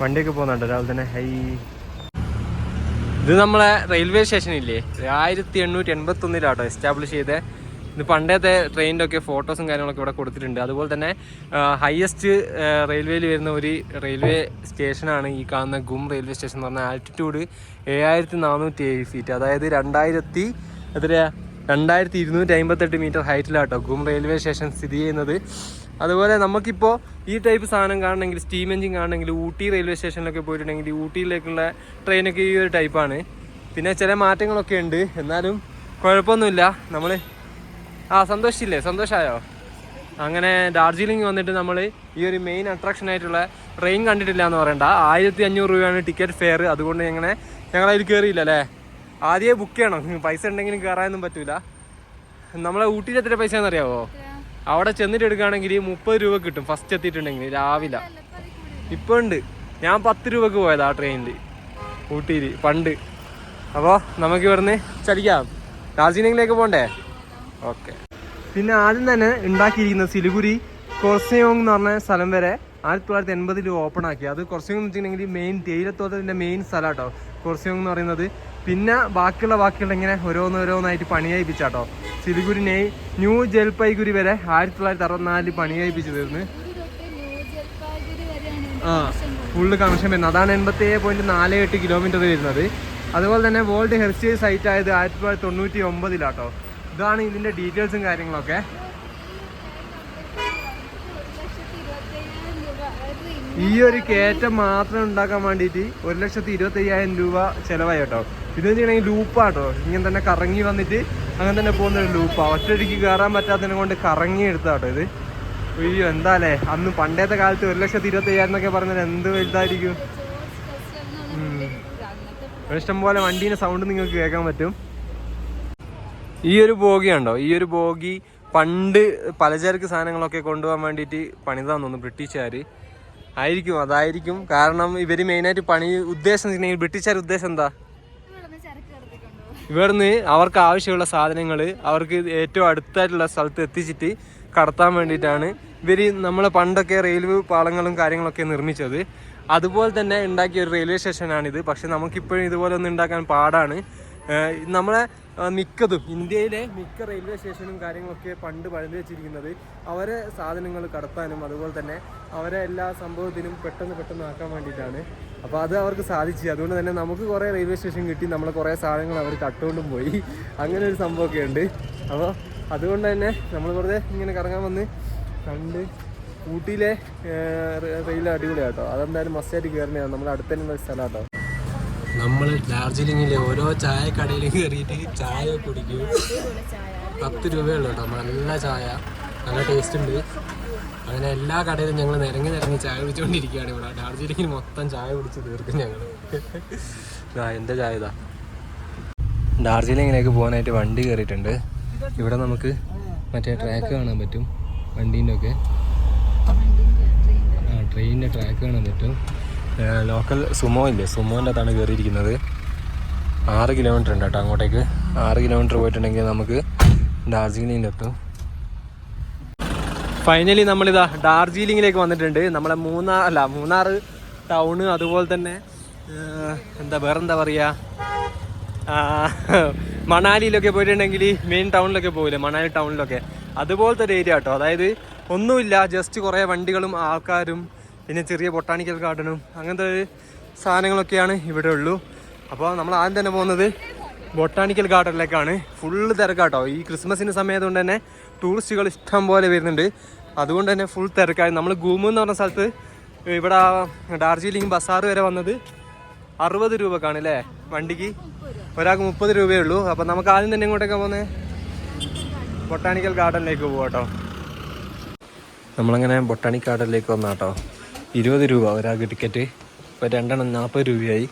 വണ്ടിയൊക്കെ പോകുന്നുണ്ട് രാവിലെ തന്നെ. ഹൈ, ഇത് നമ്മളെ റെയിൽവേ സ്റ്റേഷനില്ലേ, 1881 എസ്റ്റാബ്ലിഷ് ചെയ്തത്. ഇത് പണ്ടത്തെ ട്രെയിനിൻ്റെ ഒക്കെ ഫോട്ടോസും കാര്യങ്ങളൊക്കെ ഇവിടെ കൊടുത്തിട്ടുണ്ട്. അതുപോലെ തന്നെ ഹയസ്റ്റ് റെയിൽവേയിൽ വരുന്ന ഒരു റെയിൽവേ സ്റ്റേഷനാണ് ഈ കാണുന്ന ഗും റെയിൽവേ സ്റ്റേഷൻ എന്ന് പറഞ്ഞാൽ. ആൾട്ടിറ്റ്യൂഡ് 7407 ഫീറ്റ്, അതായത് 2258 മീറ്റർ ഹൈറ്റിലാട്ടോ ഗും റെയിൽവേ സ്റ്റേഷൻ സ്ഥിതി ചെയ്യുന്നത്. അതുപോലെ നമുക്കിപ്പോൾ ഈ ടൈപ്പ് സാധനം കാണണമെങ്കിൽ, സ്റ്റീം എഞ്ചിൻ കാണണമെങ്കിൽ ഊട്ടി റെയിൽവേ സ്റ്റേഷനിലൊക്കെ പോയിട്ടുണ്ടെങ്കിൽ ഊട്ടിയിലേക്കുള്ള ട്രെയിനൊക്കെ ഈ ഒരു ടൈപ്പാണ്. പിന്നെ ചില മാറ്റങ്ങളൊക്കെ ഉണ്ട്, എന്നാലും കുഴപ്പമൊന്നുമില്ല. നമ്മൾ സന്തോഷിച്ചില്ലേ? സന്തോഷമായോ? അങ്ങനെ ഡാർജിലിംഗ് വന്നിട്ട് നമ്മൾ ഈ ഒരു മെയിൻ അട്രാക്ഷൻ ആയിട്ടുള്ള ട്രെയിൻ കണ്ടിട്ടില്ല എന്ന് പറയണ്ട. 1500 രൂപയാണ് ടിക്കറ്റ് ഫെയർ. അതുകൊണ്ട് ഞങ്ങളതിൽ കയറിയില്ല അല്ലേ. ആദ്യമേ ബുക്ക് ചെയ്യണം. പൈസ ഉണ്ടെങ്കിലും കയറാനൊന്നും പറ്റൂല. നമ്മളെ ഊട്ടിയിൽ എത്ര പൈസ എന്നറിയാവോ? അവിടെ ചെന്നിട്ട് എടുക്കുകയാണെങ്കിൽ 30 രൂപ കിട്ടും ഫസ്റ്റ് എത്തിയിട്ടുണ്ടെങ്കിൽ രാവിലെ. ഇപ്പോൾ ഉണ്ട്. ഞാൻ 10 രൂപക്ക് പോയത് ആ ട്രെയിനിൽ ഊട്ടിയിൽ പണ്ട്. അപ്പോൾ നമുക്ക് ഇവിടുന്ന് ചലിക്കാം. ഡാർജിലിംഗിലേക്ക് പോകണ്ടേ? ഓക്കെ. പിന്നെ ആദ്യം തന്നെ ഉണ്ടാക്കിയിരിക്കുന്നത് സിലിഗുരി കൊർസയോങ് എന്ന് പറഞ്ഞ സ്ഥലം വരെ 1980 ഓപ്പൺ ആക്കി. അത് കൊർസയോങ് എന്ന് വെച്ചിട്ടുണ്ടെങ്കിൽ മെയിൻ തേയിലത്തോട്ടത്തിൻ്റെ മെയിൻ സ്ഥലം കേട്ടോ കൊർസയോങ് എന്ന് പറയുന്നത്. പിന്നെ ബാക്കിയുള്ള ഇങ്ങനെ ഓരോന്നായിട്ട് പണിയായിപ്പിച്ചാട്ടോ. സിലിഗുരി ന്യൂ ജൽപൈഗുരി വരെ 1964 പണിയായിപ്പിച്ചു തീർന്ന്. ആ ഫുള്ള് കണക്ഷൻ വരുന്നത്. അതാണ് 87.48 കിലോമീറ്റർ വരുന്നത്. അതുപോലെ തന്നെ വേൾഡ് ഹെറിറ്റേജ് സൈറ്റ് ആയത് 1999 ഇതാണ് ഇതിൻ്റെ ഡീറ്റെയിൽസും കാര്യങ്ങളൊക്കെ. ഈ ഒരു കയറ്റം മാത്രം ഉണ്ടാക്കാൻ വേണ്ടിയിട്ട് 1,25,000 രൂപ ചിലവായി കേട്ടോ. ഇതെന്ന് വെച്ചിട്ടുണ്ടെങ്കിൽ ലൂപ്പാട്ടോ, ഇങ്ങനെ തന്നെ കറങ്ങി വന്നിട്ട് അങ്ങനെ തന്നെ പോകുന്ന ഒരു ലൂപ്പാണ്. ഒറ്റയടിക്ക് കയറാൻ പറ്റാത്തതിനെ കൊണ്ട് കറങ്ങി എടുത്താട്ടോ ഇത്. അയ്യോ എന്താ അല്ലേ, അന്ന് പണ്ടത്തെ കാലത്ത് 1,25,000 എന്നൊക്കെ പറഞ്ഞാൽ എന്ത് വലുതായിരിക്കും. ഇഷ്ടംപോലെ വണ്ടീൻ്റെ സൗണ്ട് നിങ്ങൾക്ക് കേൾക്കാൻ പറ്റും. ഈ ഒരു ബോഗി ഉണ്ടോ, ഈ ഒരു ബോഗി പണ്ട് പലചരക്ക് സാധനങ്ങളൊക്കെ കൊണ്ടുപോകാൻ വേണ്ടിയിട്ട് പണിതാന്ന് തോന്നുന്നു ബ്രിട്ടീഷുകാർ ആയിരിക്കും. അതായിരിക്കും കാരണം ഇവർ മെയിനായിട്ട് ഉദ്ദേശം ബ്രിട്ടീഷുകാർ ഉദ്ദേശം എന്താ, ഇവിടുന്ന് അവർക്ക് ആവശ്യമുള്ള സാധനങ്ങൾ അവർക്ക് ഏറ്റവും അടുത്തായിട്ടുള്ള സ്ഥലത്ത് എത്തിച്ചിട്ട് കടത്താൻ വേണ്ടിയിട്ടാണ് ഇവർ നമ്മളെ പണ്ടൊക്കെ റെയിൽവേ പാളങ്ങളും കാര്യങ്ങളൊക്കെ നിർമ്മിച്ചത്. അതുപോലെ തന്നെ ഉണ്ടാക്കിയ ഒരു റെയിൽവേ സ്റ്റേഷനാണിത്. പക്ഷെ നമുക്കിപ്പോഴും ഇതുപോലെ ഒന്നും ഉണ്ടാക്കാൻ പാടാണ്. നമ്മളെ മിക്കതും ഇന്ത്യയിലെ മിക്ക റെയിൽവേ സ്റ്റേഷനും കാര്യങ്ങളൊക്കെ പണ്ട് പണിത് വെച്ചിരിക്കുന്നത് അവരെ സാധനങ്ങൾ കടത്താനും അതുപോലെ തന്നെ അവരെ എല്ലാ സംഭവത്തിനും പെട്ടെന്ന് ആക്കാൻ വേണ്ടിയിട്ടാണ്. അപ്പോൾ അത് അവർക്ക് സാധിച്ചു. അതുകൊണ്ട് തന്നെ നമുക്ക് കുറേ റെയിൽവേ സ്റ്റേഷൻ കിട്ടി, നമ്മൾ കുറേ സാധനങ്ങൾ അവർ കട്ടുകൊണ്ടും പോയി. അങ്ങനെ ഒരു സംഭവമൊക്കെ ഉണ്ട്. അപ്പോൾ അതുകൊണ്ട് തന്നെ നമ്മൾ വെറുതെ ഇങ്ങനെ കറങ്ങാൻ വന്ന് കണ്ട് ഊട്ടിയിലെ റെയിൽ അടിപൊളിയാണ് കേട്ടോ. അതെന്തായാലും മസ്റ്റായിട്ട് കയറുന്നതാണ്. നമ്മുടെ അടുത്ത് തന്നെ ഒരു സ്ഥലം കേട്ടോ. നമ്മൾ ഡാർജിലിങ്ങിലെ ഓരോ ചായ കടയിൽ കയറിയിട്ട് ചായ കുടിക്കും. 10 രൂപയുള്ളൂ കേട്ടോ, നല്ല ചായ, നല്ല ടേസ്റ്റ് ഉണ്ട്. അങ്ങനെ എല്ലാ കടയിലും ഞങ്ങൾ നിരങ്ങി ചായ കുടിച്ചുകൊണ്ടിരിക്കുകയാണ്. ഇവിടെ ഡാർജിലിങ്ങിൽ മൊത്തം ചായ കുടിച്ച് തീർക്കും ഞങ്ങൾ. എൻ്റെ ചായ ഇതാ. ഡാർജിലിങ്ങിലേക്ക് പോകാനായിട്ട് വണ്ടി കയറിയിട്ടുണ്ട്. ഇവിടെ നമുക്ക് മറ്റേ ട്രാക്ക് കാണാൻ പറ്റും, വണ്ടീൻ്റെ ഒക്കെ ട്രെയിനിൻ്റെ ട്രാക്ക് കാണാൻ പറ്റും. ലോക്കൽ സുമോ ഇല്ലേ, സുമോൻ്റെ അകത്താണ് കയറിയിരിക്കുന്നത്. 6 കിലോമീറ്റർ ഉണ്ട് കേട്ടോ അങ്ങോട്ടേക്ക്. 6 കിലോമീറ്റർ പോയിട്ടുണ്ടെങ്കിൽ നമുക്ക് ഡാർജിലിങ്ങിലെത്തും. ഫൈനലി നമ്മളിതാ ഡാർജിലിങ്ങിലേക്ക് വന്നിട്ടുണ്ട്. നമ്മളെ മൂന്നാർ ടൗണ്, അതുപോലെ തന്നെ വേറെന്താ പറയുക, മണാലിയിലൊക്കെ പോയിട്ടുണ്ടെങ്കിൽ മെയിൻ ടൗണിലൊക്കെ പോകില്ലേ, മണാലി ടൗണിലൊക്കെ അതുപോലത്തെ ഒരു ഏരിയ കേട്ടോ. അതായത് ഒന്നുമില്ല, ജസ്റ്റ് കുറേ വണ്ടികളും ആൾക്കാരും പിന്നെ ചെറിയ ബൊട്ടാണിക്കൽ ഗാർഡനും അങ്ങനത്തെ സാധനങ്ങളൊക്കെയാണ് ഇവിടെ ഉള്ളൂ. അപ്പോൾ നമ്മൾ ആദ്യം തന്നെ പോകുന്നത് ബൊട്ടാണിക്കൽ ഗാർഡനിലേക്കാണ്. ഫുള്ള് തിരക്കാട്ടോ. ഈ ക്രിസ്മസിൻ്റെ സമയത്തുകൊണ്ട് തന്നെ ടൂറിസ്റ്റുകൾ ഇഷ്ടം പോലെ വരുന്നുണ്ട്. അതുകൊണ്ട് തന്നെ ഫുൾ തിരക്കായി. നമ്മൾ ഗൂമു എന്ന് പറഞ്ഞ സ്ഥലത്ത് ഇവിടെ ഡാർജിലിംഗ് ബസാർ വരെ വന്നത് 60 രൂപക്കാണ് അല്ലേ വണ്ടിക്ക്, ഒരാൾക്ക് 30 രൂപയേ ഉള്ളൂ. അപ്പം നമുക്ക് ആദ്യം തന്നെ ഇങ്ങോട്ടേക്കാണ് പോകുന്നത്, ബൊട്ടാണിക്കൽ ഗാർഡനിലേക്ക് പോകാം കേട്ടോ. നമ്മളങ്ങനെ ബൊട്ടാണിക്കൽ ഗാർഡനിലേക്ക് വന്നാ കേട്ടോ. 20 രൂപ ഒരാൾക്ക് ടിക്കറ്റ്. ഇപ്പോൾ 2 എണ്ണം 40 രൂപയായി.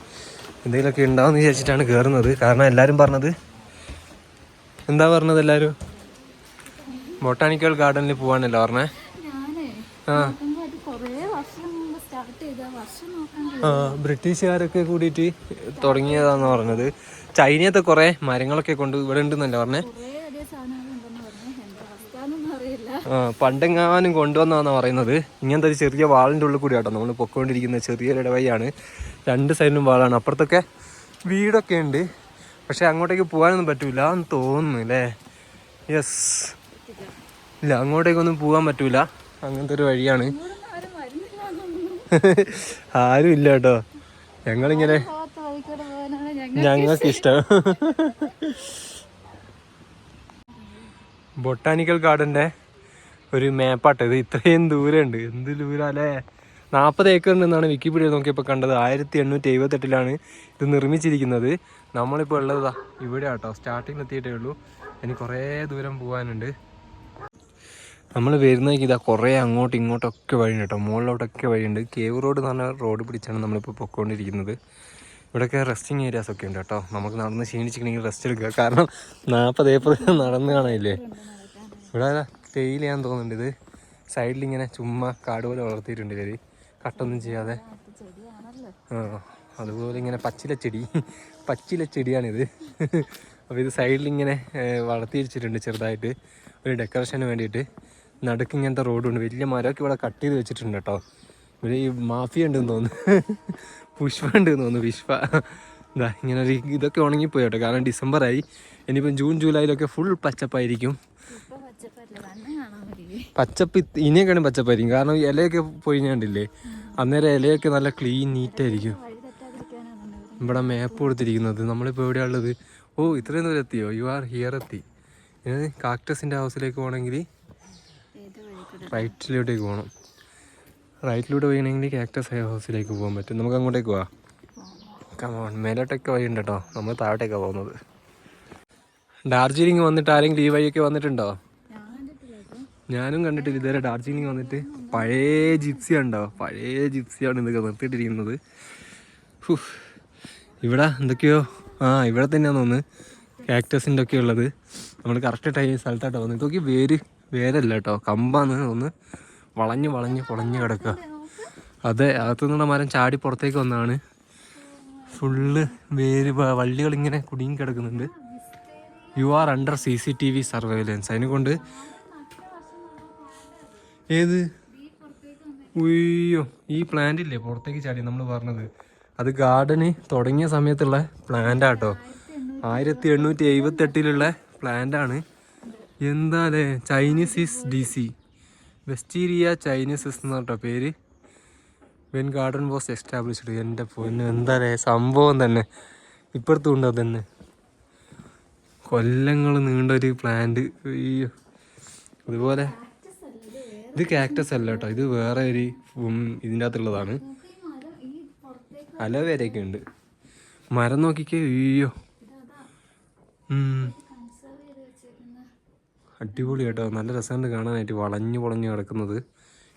എന്തെങ്കിലുമൊക്കെ ഉണ്ടാവുമെന്ന് വിചാരിച്ചിട്ടാണ് കയറുന്നത്. കാരണം എല്ലാവരും പറഞ്ഞത് എല്ലാവരും ബൊട്ടാണിക്കൽ ഗാർഡനിൽ പോകാനല്ലോ പറഞ്ഞേ. ബ്രിട്ടീഷുകാരൊക്കെ കൂടിയിട്ട് തുടങ്ങിയതാന്ന് പറഞ്ഞത്. ചൈനയത്തെ കുറേ മരങ്ങളൊക്കെ കൊണ്ട് ഇവിടെ ഉണ്ടെന്നല്ലേ പറഞ്ഞേ. പണ്ടെങ്ങാനും കൊണ്ടുവന്നാന്ന് പറയുന്നത്. ഇങ്ങനത്തെ ഒരു ചെറിയ വാളിൻ്റെ ഉള്ളിൽ കൂടി കേട്ടോ നമ്മൾ പൊക്കോണ്ടിരിക്കുന്ന ചെറിയൊരു ഇടവഴിയാണ്. 2 സൈഡിലും വാളാണ്. അപ്പുറത്തൊക്കെ വീടൊക്കെ ഉണ്ട്. പക്ഷെ അങ്ങോട്ടേക്ക് പോകാനൊന്നും പറ്റൂല എന്ന് തോന്നുന്നു അല്ലേ. യെസ്, ഇല്ല അങ്ങോട്ടേക്കൊന്നും പോകാൻ പറ്റൂല. അങ്ങനത്തെ ഒരു വഴിയാണ്. ആരും ഇല്ല കേട്ടോ. ഞങ്ങളിങ്ങനെ ഞങ്ങൾക്കിഷ്ടം. ബൊട്ടാണിക്കൽ ഗാർഡൻ്റെ ഒരു മാപ്പാട്ടത്. ഇത്രയും ദൂരമുണ്ട്. എന്ത് ദൂരല്ലേ. 40 ഏക്കർ ഉണ്ടെന്നാണ് വിക്കിപീഡിയ നോക്കിയപ്പോൾ കണ്ടത്. 1878 ഇത് നിർമ്മിച്ചിരിക്കുന്നത്. നമ്മളിപ്പോൾ ഉള്ളതാ ഇവിടെ കേട്ടോ. സ്റ്റാർട്ടിങ്ങിൽ എത്തിയിട്ടേ ഉള്ളൂ. ഇനി കുറേ ദൂരം പോകാനുണ്ട്. നമ്മൾ വരുന്നേക്ക് ഇതാ കുറേ അങ്ങോട്ടും ഇങ്ങോട്ടൊക്കെ വഴിയുണ്ട് കേട്ടോ. മുകളിലോട്ടൊക്കെ വഴിയുണ്ട്. കേവ് റോഡ് എന്ന് പറഞ്ഞ റോഡ് പിടിച്ചാണ് നമ്മളിപ്പോൾ പൊയ്ക്കൊണ്ടിരിക്കുന്നത്. ഇവിടെയൊക്കെ റെസ്റ്റിംഗ് ഏരിയാസ് ഒക്കെ ഉണ്ട് കേട്ടോ. നമുക്ക് നടന്ന് ക്ഷീണിച്ചിട്ടുണ്ടെങ്കിൽ റെസ്റ്റ് എടുക്കുക. കാരണം 40 ഏക്കർ നടന്ന് കാണാനില്ലേ. ഇവിടെ തേയിലയാന്ന് തോന്നുന്നുണ്ട്. ഇത് സൈഡിലിങ്ങനെ ചുമ്മാ കാട് പോലെ വളർത്തിയിട്ടുണ്ട് ഇവർ, കട്ടൊന്നും ചെയ്യാതെ. അതുപോലെ ഇങ്ങനെ പച്ചിലച്ചെടിയാണിത്. അപ്പോൾ ഇത് സൈഡിലിങ്ങനെ വളർത്തി വെച്ചിട്ടുണ്ട് ചെറുതായിട്ട് ഒരു ഡെക്കറേഷന് വേണ്ടിയിട്ട്. നടുക്ക് ഇങ്ങനത്തെ റോഡുണ്ട്. വലിയ മരമൊക്കെ ഇവിടെ കട്ട് ചെയ്ത് വെച്ചിട്ടുണ്ട് കേട്ടോ. ഇവിടെ ഈ മാഫിയ ഉണ്ടെന്ന് തോന്നുന്നു, പുഷ്പ ഉണ്ടെന്ന് തോന്നുന്നു, പുഷ്പ. ഇതാ ഇങ്ങനെ ഒരു ഇതൊക്കെ ഉണങ്ങിപ്പോയി കേട്ടോ. കാരണം ഡിസംബറായി. ഇനിയിപ്പം ജൂൺ ജൂലൈയിലൊക്കെ ഫുൾ പച്ചപ്പായിരിക്കും. കണ്ണ് കാണാൻ പറ്റില്ലേ? പച്ചപ്പ് ഇനിയൊക്കെയാണ് പച്ചപ്പായിരിക്കും, കാരണം ഇലയൊക്കെ പൊഴിഞ്ഞാണ്ടില്ലേ, അന്നേരം ഇലയൊക്കെ നല്ല ക്ലീൻ നീറ്റായിരിക്കും. വഴി തെറ്റാതിരിക്കാനാണ് ഇവിടെ മാപ്പ് കൊടുത്തിരിക്കുന്നത്. നമ്മളിപ്പോൾ എവിടെയാണ് ഉള്ളത്? ഓ, ഇത്രയും ദൂരം എത്തിയോ? യു ആർ ഹിയർ എത്തി. ഇനി കാക്ടസിൻ്റെ ഹൗസിലേക്ക് പോകണമെങ്കിൽ ഏത് വഴി കൂടെ? റൈറ്റിലോട്ടേക്ക് പോകണം. റൈറ്റിലൂടെ പോകണമെങ്കിൽ കാക്ടസ് ഹൗസിലേക്ക് പോകാൻ പറ്റും. നമുക്ക് അങ്ങോട്ടേക്ക് പോവാം. കമോൺ, മേലോട്ടൊക്കെ വഴി ഉണ്ട് കേട്ടോ, നമ്മൾ താഴോട്ടേക്കാണ് പോകുന്നത്. ഡാർജിലിംഗ് വന്നിട്ട് ആരെങ്കിലും ഈ വഴിയൊക്കെ വന്നിട്ടുണ്ടോ? ഞാൻ കണ്ടിട്ടില്ല കേട്ടോ. ഞാനും കണ്ടിട്ടില്ല ഇതുവരെ ഡാർജിലിംഗ് വന്നിട്ട്. പഴയ ജിപ്സി ഉണ്ടോ? പഴയ ജിപ്സിയാണ് ഇതൊക്കെ നിർത്തിയിട്ടിരിക്കുന്നത്. ഇവിടെ എന്തൊക്കെയോ ഇവിടെ തന്നെയാണെന്ന് തോന്നുന്നു കാക്ടസിൻ്റെ ഒക്കെ ഉള്ളത്. നമ്മൾ കറക്റ്റ് സ്ഥലത്തായിട്ടോ വന്നത്. ഇതൊക്കെ വേരല്ല കേട്ടോ, കമ്പാന്ന് തോന്നുന്നു. വളഞ്ഞ് പൊളഞ്ഞ് കിടക്കുക. അതെ, അകത്തുനിന്നുള്ള മരം ചാടി പുറത്തേക്ക് വന്നതാണ്. ഫുള്ള് വള്ളികൾ ഇങ്ങനെ കുടുങ്ങി കിടക്കുന്നുണ്ട്. You are under CCTV surveillance. അതിനെക്കൊണ്ട് ഏത് ഉയ്യോ, ഈ പ്ലാന്റ് ഇല്ലേ പുറത്തേക്ക് ചാടി നമ്മൾ പറഞ്ഞത്, അത് ഗാർഡന് തുടങ്ങിയ സമയത്തുള്ള പ്ലാന്റാട്ടോ. 1878 പ്ലാന്റാണ്. എന്താലേ, ചൈനീസിസ് DC, വെസ്റ്റീരിയ ചൈനീസിസ് എന്ന് പറഞ്ഞ പേര്. When garden was established. എൻ്റെ പൊന്ന്, എന്താലേ സംഭവം തന്നെ. ഇപ്പുറത്തും ഉണ്ട് അതന്നെ, കൊല്ലങ്ങൾ നീണ്ടൊരു പ്ലാന്റ്. അയ്യോ, അതുപോലെ ഇത് കാക്ടസ് അല്ല കേട്ടോ, ഇത് വേറെ ഒരു ഇതിൻ്റെ അകത്തുള്ളതാണ്. അലോവേരയൊക്കെ ഉണ്ട്. മരം നോക്കിക്കേ. അയ്യോ, അടിപൊളി കേട്ടോ, നല്ല രസമുണ്ട് കാണാനായിട്ട്. വളഞ്ഞു പൊളഞ്ഞു കിടക്കുന്നത്.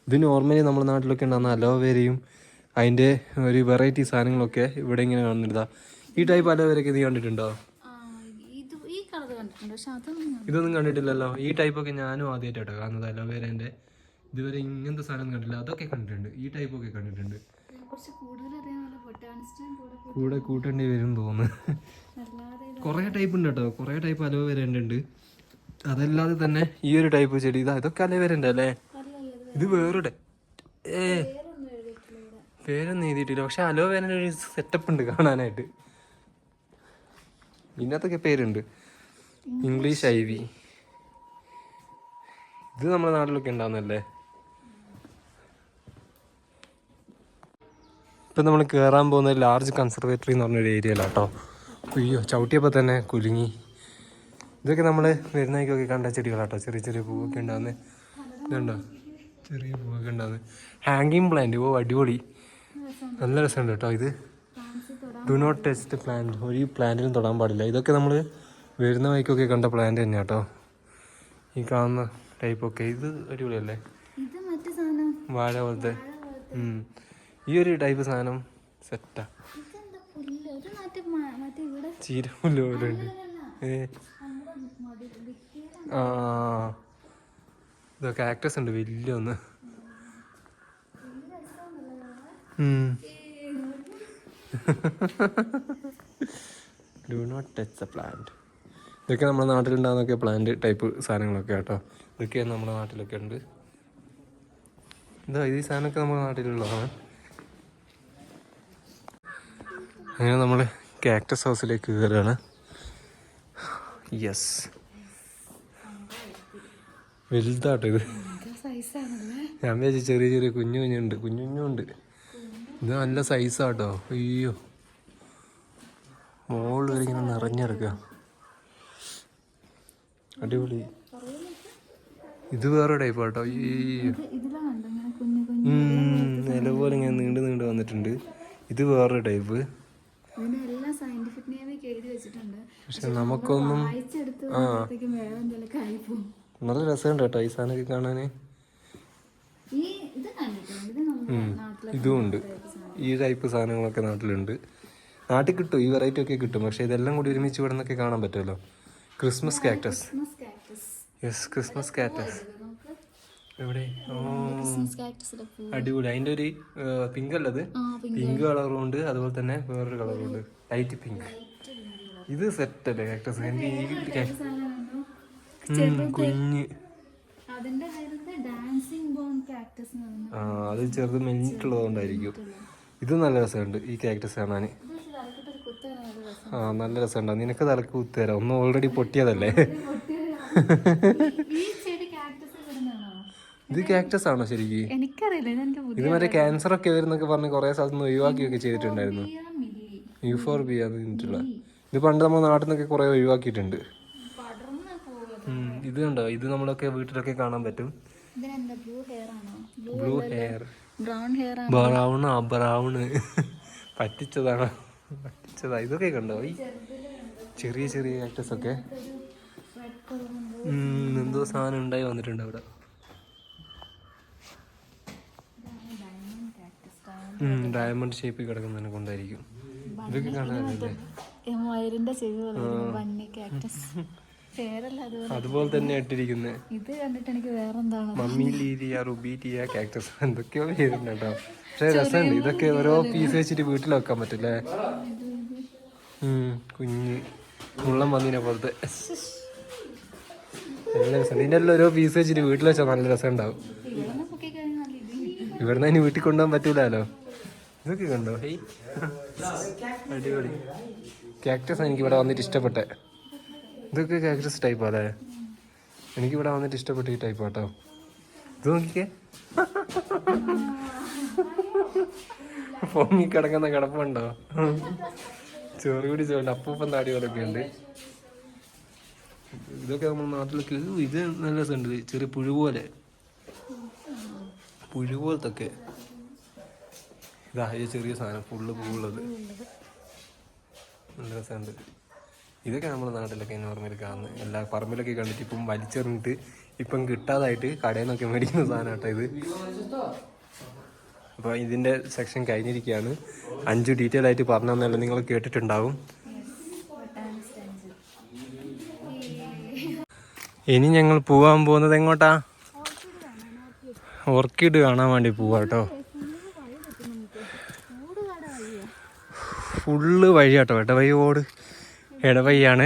ഇത് നോർമലി നമ്മുടെ നാട്ടിലൊക്കെ ഉണ്ടാകുന്ന അലോവേരയും അതിൻ്റെ ഒരു വെറൈറ്റി സാധനങ്ങളൊക്കെ ഇവിടെ ഇങ്ങനെ കാണുന്നില്ല. ഈ ടൈപ്പ് അലോവേരയൊക്കെ നീ കണ്ടിട്ടുണ്ടോ? ഇതൊന്നും കണ്ടിട്ടില്ലല്ലോ. ഈ ടൈപ്പൊക്കെ ഞാനും ആദ്യമായിട്ടോ കാണുന്നത്, അലോവേരേൻ്റെ. ഇതുവരെ ഇങ്ങനത്തെ സാധനം കണ്ടില്ല. അതൊക്കെ കണ്ടിട്ടുണ്ട്, ഈ ടൈപ്പൊക്കെ കണ്ടിട്ടുണ്ട്. കൂടെ കൂട്ടേണ്ടി വരും തോന്നുന്നു. കുറേ ടൈപ്പ് ഉണ്ട് കേട്ടോ, കുറേ ടൈപ്പ് അലോവേര ഉണ്ട്. അതല്ലാതെ തന്നെ ഈ ഒരു ടൈപ്പ് ചെടി, ഇതൊക്കെ അലോവേര ഉണ്ട് അല്ലേ? ഇത് വേറെ പേരൊന്നും എഴുതിയിട്ടില്ല, പക്ഷെ അലോവേരൻ്റെ ഒരു സെറ്റപ്പ് ഉണ്ട് കാണാനായിട്ട്. ഇതിനകത്തൊക്കെ പേരുണ്ട്. ഇംഗ്ലീഷ് ഐവി, ഇത് നമ്മുടെ നാട്ടിലൊക്കെ ഉണ്ടാവുന്നല്ലേ. ഇപ്പം നമ്മൾ കയറാൻ പോകുന്നത് ലാർജ് കൺസർവേറ്ററി എന്ന് പറഞ്ഞൊരു ഏരിയയിലാട്ടോ. അയ്യോ, ചവിട്ടിയപ്പോൾ തന്നെ കുലുങ്ങി. ഇതൊക്കെ നമ്മൾ വരുന്നതൊക്കെ കണ്ട ചെടികളാട്ടോ. ചെറിയ ചെറിയ പൂവൊക്കെ ഉണ്ടാകുന്നത്. ഇതുണ്ടോ, ചെറിയ പൂവൊക്കെ ഉണ്ടാകുന്നത്. ഹാങ്ങിങ് പ്ലാന്റ്. ഓ, അടിപൊളി, നല്ല രസമുണ്ട് കേട്ടോ. ഇത് do not touch the plant. ഒരു പ്ലാന്റിനും തൊടാൻ പാടില്ല. ഇതൊക്കെ നമ്മൾ വരുന്ന വഴിക്കൊക്കെ കണ്ട പ്ലാന്റ് തന്നെയാണ് കേട്ടോ, ഈ കാണുന്ന ടൈപ്പൊക്കെ. ഇത് അടിപൊളിയല്ലേ, വാഴ പോലത്തെ. ഈ ഒരു ടൈപ്പ് സാധനം സെറ്റാ. ചീരമുല്ല പോലെ ഉണ്ട്. ഇതൊക്കെ ആക്ടസ് ഉണ്ട് വലിയ ഒന്ന്. Do not touch the plant. ഇതൊക്കെ നമ്മുടെ നാട്ടിലുണ്ടാകുന്നൊക്കെ പ്ലാന്റ് ടൈപ്പ് സാധനങ്ങളൊക്കെ കേട്ടോ. ഇതൊക്കെ നമ്മുടെ നാട്ടിലൊക്കെ ഉണ്ട്. ഈ സാധനമൊക്കെ നമ്മുടെ നാട്ടിലുള്ളതാണ്. അങ്ങനെ നമ്മൾ കാക്ടസ് ഹൗസിലേക്ക് കയറുകയാണ്. യെസ്, വലുതാട്ടോ ഇത്. ഞാൻ വിചാരിച്ചു ചെറിയ ചെറിയ കുഞ്ഞുണ്ട്, കുഞ്ഞുണ്ട്. ഇത് നല്ല സൈസാട്ടോ. അയ്യോ, മോള് വരെ ഇങ്ങനെ നിറഞ്ഞെടുക്കുക. അടിപൊളി. ഇത് വേറെ ടൈപ്പ് കേട്ടോ. ഈ ഇല പോലെ ഇങ്ങനെ നീണ്ട് വന്നിട്ടുണ്ട്. ഇത് വേറൊരു ടൈപ്പ്. പക്ഷെ നമുക്കൊന്നും നല്ല രസമുണ്ട് കേട്ടോ ഈ സാധനമൊക്കെ കാണാന്. ഇതും ഉണ്ട്, ഈ ടൈപ്പ് സാധനങ്ങളൊക്കെ നാട്ടിലുണ്ട്. നാട്ടിൽ കിട്ടും, ഈ വെറൈറ്റി ഒക്കെ കിട്ടും. പക്ഷെ ഇതെല്ലാം കൂടി ഒരുമിച്ച് ഇവിടെ നിന്നൊക്കെ കാണാൻ പറ്റുമല്ലോ. Christmas cactus. Yes, Christmas cactus. എവിടെ? ഓ, അടിപൊളി. അതിൻ്റെ ഒരു പിങ്ക് അല്ലത്, പിങ്ക് കളറും ഉണ്ട്, അതുപോലെ തന്നെ വേറൊരു കളറും ഉണ്ട്, ലൈറ്റ് പിങ്ക്. ഇത് സെറ്റ് അല്ലേ കാക്ടസ്? കുഞ്ഞ്. അത് ചെറുത് മെലിഞ്ഞിട്ടുള്ളതുകൊണ്ടായിരിക്കും. ഇത് നല്ല രസമുണ്ട് ഈ കാക്ടസ് കാണാൻ. നല്ല രസമുണ്ട്. നിനക്ക് തലക്ക് കുത്തുതരാം, ഒന്ന് ഓൾറെഡി പൊട്ടിയതല്ലേ. ഇത് കാക്ടസ് ആണോ ശരിക്കും? എനിക്കറിയില്ല, ഇതെനിക്ക് ഇത് മറ്റേ ക്യാൻസർ ഒക്കെ വരുന്നൊക്കെ പറഞ്ഞ് കുറെ സ്ഥലത്ത് ഒഴിവാക്കിയൊക്കെ ചെയ്തിട്ടുണ്ടായിരുന്നു. യൂഫോർബിയ എന്നിട്ടുള്ള ഇത് പണ്ട് നമ്മുടെ നാട്ടിൽ നിന്നൊക്കെ കുറെ ഒഴിവാക്കിയിട്ടുണ്ട്. ഇത് കണ്ടോ, ഇത് നമ്മളൊക്കെ വീട്ടിലൊക്കെ കാണാൻ പറ്റും. ബ്ലൂ ഹെയർ, ബ്രൗണ് പറ്റിച്ചതാണോ? പറ്റിച്ചതാ. ഇതൊക്കെ കണ്ടോ ഈ ചെറിയ ചെറിയ കാക്ടസ് ഒക്കെ. എന്തോ സാധനം ഉണ്ടായി വന്നിട്ടുണ്ട് അവിടെ. ഡയമണ്ട് ഷേപ്പിൽ കിടക്കുന്നതിനെ കൊണ്ടായിരിക്കും. ഇതൊക്കെ കാണാനല്ലേ അതുപോലെ തന്നെ ഇട്ടിരിക്കുന്നത്. ഇത് കണ്ടിട്ട് എനിക്ക് വേറെന്താണ് മമ്മി ലീരിയ, റുബീറ്റിയ, കാക്ടസ് എന്തൊക്കെയോ പേരുണ്ട് കേട്ടോ. പക്ഷെ രസമുണ്ട്. ഇതൊക്കെ ഓരോ പീസ് വെച്ചിട്ട് വീട്ടിൽ വെക്കാൻ പറ്റില്ലേ? കുഞ്ഞ് മുള്ളം വന്നിനെ പോലത്തെ നല്ല രസമുണ്ട്. ഇതിൻ്റെ എല്ലാം ഓരോ പീസ് വെച്ചിട്ട് വീട്ടിൽ വെച്ചാൽ നല്ല രസം ഉണ്ടാവും. ഇവിടുന്ന് അതിന് വീട്ടിൽ കൊണ്ടുപോകാൻ പറ്റൂലോ. ഇതൊക്കെ കണ്ടോ, ഹേയ് അടിപൊളി കാക്ടസ്. എനിക്ക് ഇവിടെ വന്നിട്ട് ഇഷ്ടപ്പെട്ടെ. ഇതൊക്കെ കാക്ടസ് ടൈപ്പാ അല്ലേ? എനിക്കിവിടെ വന്നിട്ട് ഇഷ്ടപ്പെട്ട ഈ ടൈപ്പ് കേട്ടോ. ഇത് നോക്കിക്കേ, പൊങ്ങി കിടക്കുന്ന കിടപ്പുണ്ടോ? ചോറ് കൂടി ചോണ്ട് അപ്പൂപ്പൻ താടി പോലൊക്കെ ഉണ്ട്. ഇതൊക്കെ നമ്മൾ നാട്ടിലൊക്കെ ഇത് നല്ല രസമുണ്ട്. ചെറിയ പുഴു പോലത്തൊക്കെ. ഇതാ ഈ ചെറിയ സാധനം ഫുള്ള് പൂവുള്ളത് നല്ല രസമുണ്ട്. ഇതൊക്കെ നമ്മുടെ നാട്ടിലൊക്കെ നോർമലി കാണുന്നത്. എല്ലാ പറമ്പിലൊക്കെ കണ്ടിട്ട് ഇപ്പം വലിച്ചെറിഞ്ഞിട്ട് ഇപ്പം കിട്ടാതായിട്ട് കടയിൽ നിന്നൊക്കെ മേടിക്കുന്ന സാധനം കേട്ടോ ഇത്. അപ്പോൾ ഇതിൻ്റെ സെക്ഷൻ കഴിഞ്ഞിരിക്കുകയാണ്. 5 ഡീറ്റെയിൽ ആയിട്ട് പറഞ്ഞു തന്നല്ലോ, നിങ്ങൾ കേട്ടിട്ടുണ്ടാവും. ഇനി ഞങ്ങൾ പോകാൻ പോകുന്നത് എങ്ങോട്ടാ? ഓർക്കിഡ് കാണാൻ വേണ്ടി പോവാ കേട്ടോ. ഫുള്ള് വഴി കേട്ടോ, ഇടവഴിയോട് ഇടവഴിയാണ്.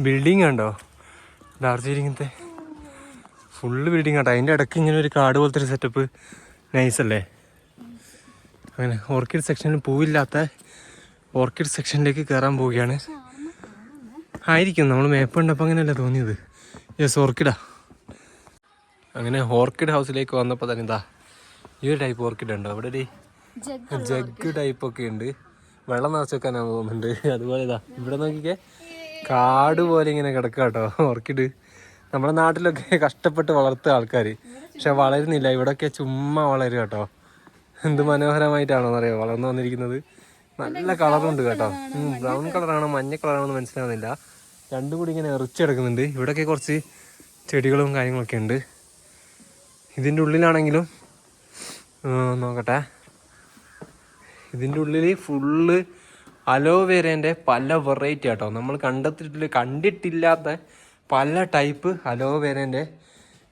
ബിൽഡിങ് കണ്ടോ, ഡാർജിലിങ്ങത്തെ ഫുള്ള് ബിൽഡിങ് കേട്ടോ. അതിൻ്റെ ഇടയ്ക്ക് ഇങ്ങനെ ഒരു കാട് പോലത്തെ ഒരു സെറ്റപ്പ് നൈസല്ലേ. അങ്ങനെ ഓർക്കിഡ് സെക്ഷനിൽ പൂവില്ലാത്ത ഓർക്കിഡ് സെക്ഷനിലേക്ക് കയറാൻ പോവുകയാണ്. ആയിരിക്കും, നമ്മൾ മേപ്പ് കണ്ടപ്പോൾ അങ്ങനെയല്ലേ തോന്നിയത്. യെസ്, ഓർക്കിഡാ. അങ്ങനെ ഓർക്കിഡ് ഹൗസിലേക്ക് വന്നപ്പോൾ തന്നെ ഇതാ ഈ ഒരു ടൈപ്പ് ഓർക്കിഡ് ഉണ്ടോ അവിടെ? ഒരു ജഗ് ടൈപ്പൊക്കെ ഉണ്ട്. വെള്ളം നിറച്ച് വെക്കാനാണ് തോന്നുന്നുണ്ട്. അതുപോലെ ഇതാ ഇവിടെ നോക്കിക്കേ, കാട് പോലെ ഇങ്ങനെ കിടക്കുക കേട്ടോ ഓർക്കിഡ്. നമ്മുടെ നാട്ടിലൊക്കെ കഷ്ടപ്പെട്ട് വളർത്തുക ആൾക്കാർ, പക്ഷെ വളരുന്നില്ല. ഇവിടെയൊക്കെ ചുമ്മാ വളരും കേട്ടോ. എന്ത് മനോഹരമായിട്ടാണോ എന്നറിയാം വളർന്നു വന്നിരിക്കുന്നത്. നല്ല കളറുണ്ട് കേട്ടോ. ബ്രൗൺ കളറാണോ മഞ്ഞ കളറാണോ എന്ന് മനസ്സിലാവുന്നില്ല. രണ്ടും കൂടി ഇങ്ങനെ എറിച്ചെടുക്കുന്നുണ്ട്. ഇവിടെയൊക്കെ കുറച്ച് ചെടികളും കാര്യങ്ങളൊക്കെ ഉണ്ട്. ഇതിൻ്റെ ഉള്ളിലാണെങ്കിലും നോക്കട്ടെ, ഇതിൻ്റെ ഉള്ളിൽ ഫുള്ള് അലോവേരേൻ്റെ പല വെറൈറ്റി കേട്ടോ. നമ്മൾ കണ്ടിട്ടില്ലാത്ത പല ടൈപ്പ് അലോവേരേൻ്റെ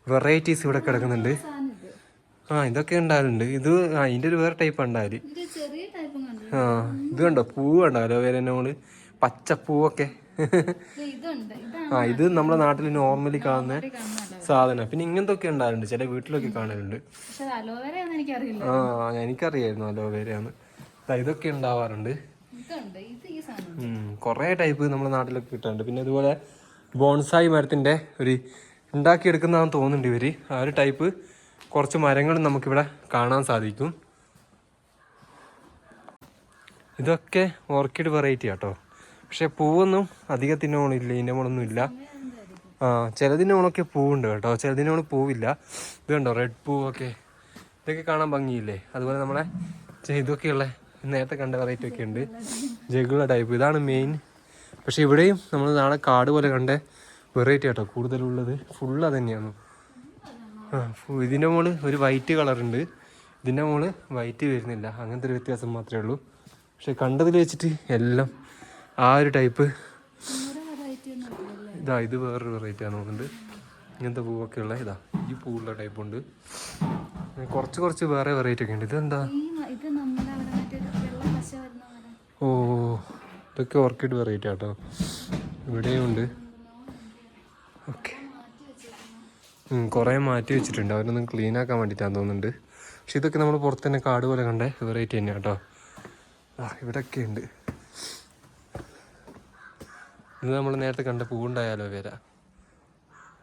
വെറൈറ്റീസ് ഇവിടെ കിടക്കുന്നുണ്ട്. ഇതൊക്കെ ഉണ്ടാവലുണ്ട്. ഇത് ഇതിൻ്റെ ഒരു വേറെ ടൈപ്പ് ഉണ്ടാവല്. ഇത് കണ്ടോ, പൂവ് കണ്ടോ അലോവേരേൻ്റെ മോള് പച്ചപ്പൂവൊക്കെ. ഇത് നമ്മുടെ നാട്ടിൽ നോർമലി കാണുന്ന സാധനം. പിന്നെ ഇങ്ങനത്തെ ഒക്കെ ഉണ്ടാവലുണ്ട്, ചില വീട്ടിലൊക്കെ കാണലുണ്ട്. എനിക്കറിയായിരുന്നു അലോവേരയാണ്. ഇതൊക്കെ ഉണ്ടാവാറുണ്ട്. കുറേ ടൈപ്പ് നമ്മുടെ നാട്ടിലൊക്കെ കിട്ടാറുണ്ട്. പിന്നെ അതുപോലെ ബോൺസായി മരത്തിൻ്റെ ഒരു ഉണ്ടാക്കിയെടുക്കുന്നതാണെന്ന് തോന്നുന്നുണ്ട് ഇവർ. ആ ഒരു ടൈപ്പ് കുറച്ച് മരങ്ങളും നമുക്കിവിടെ കാണാൻ സാധിക്കും. ഇതൊക്കെ ഓർക്കിഡ് വെറൈറ്റി കേട്ടോ. പക്ഷെ പൂവൊന്നും അധികത്തിൻ്റെ മുകളില്ല, ഇതിൻ്റെ മുകളൊന്നും ഇല്ല. ചിലതിൻ്റെ മുകളൊക്കെ പൂവുണ്ട് കേട്ടോ, ചിലതിൻ്റെ മുകളിൽ പൂവില്ല. ഇത് കണ്ടോ റെഡ് പൂവൊക്കെ, ഇതൊക്കെ കാണാൻ ഭംഗിയില്ലേ. അതുപോലെ നമ്മളെ ഇതൊക്കെയുള്ള നേരത്തെ കണ്ട വെറൈറ്റി ഒക്കെ ഉണ്ട്, ജഗുള ടൈപ്പ്. ഇതാണ് മെയിൻ. പക്ഷെ ഇവിടെയും നമ്മൾ നാളെ കാട് പോലെ കണ്ട വെറൈറ്റി കേട്ടോ കൂടുതലുള്ളത്. ഫുള്ള് അത് തന്നെയാണ്. ഇതിൻ്റെ മുകളിൽ ഒരു വൈറ്റ് കളറുണ്ട്, ഇതിൻ്റെ മുകളിൽ വൈറ്റ് വരുന്നില്ല. അങ്ങനത്തെ ഒരു വ്യത്യാസം മാത്രമേ ഉള്ളൂ. പക്ഷെ കണ്ടതിൽ വെച്ചിട്ട് എല്ലാം ആ ഒരു ടൈപ്പ്. ഇത് വേറൊരു വെറൈറ്റി ആണ് തോന്നുന്നുണ്ട്. ഇങ്ങനത്തെ പൂവൊക്കെ ഉള്ള ഈ പൂവുള്ള ടൈപ്പുണ്ട്. കുറച്ച് വേറെ വെറൈറ്റി ഒക്കെ ഉണ്ട്. ഇതെന്താ? ഓ, ഇതൊക്കെ ഓർക്കിഡ് വെറൈറ്റി കേട്ടോ. ഇവിടെയും ഉണ്ട്. ഓക്കെ, കുറേ മാറ്റി വെച്ചിട്ടുണ്ട്. അവരൊന്നും ക്ലീൻ ആക്കാൻ വേണ്ടിയിട്ടാന്ന് തോന്നുന്നുണ്ട്. പക്ഷെ ഇതൊക്കെ നമ്മൾ പുറത്ത് തന്നെ കാട് പോലെ കണ്ട വെറൈറ്റി തന്നെയാണ് കേട്ടോ. ഇവിടെയൊക്കെ ഉണ്ട്. ഇത് നമ്മൾ നേരത്തെ കണ്ട പൂവുണ്ടായാലോ വേര.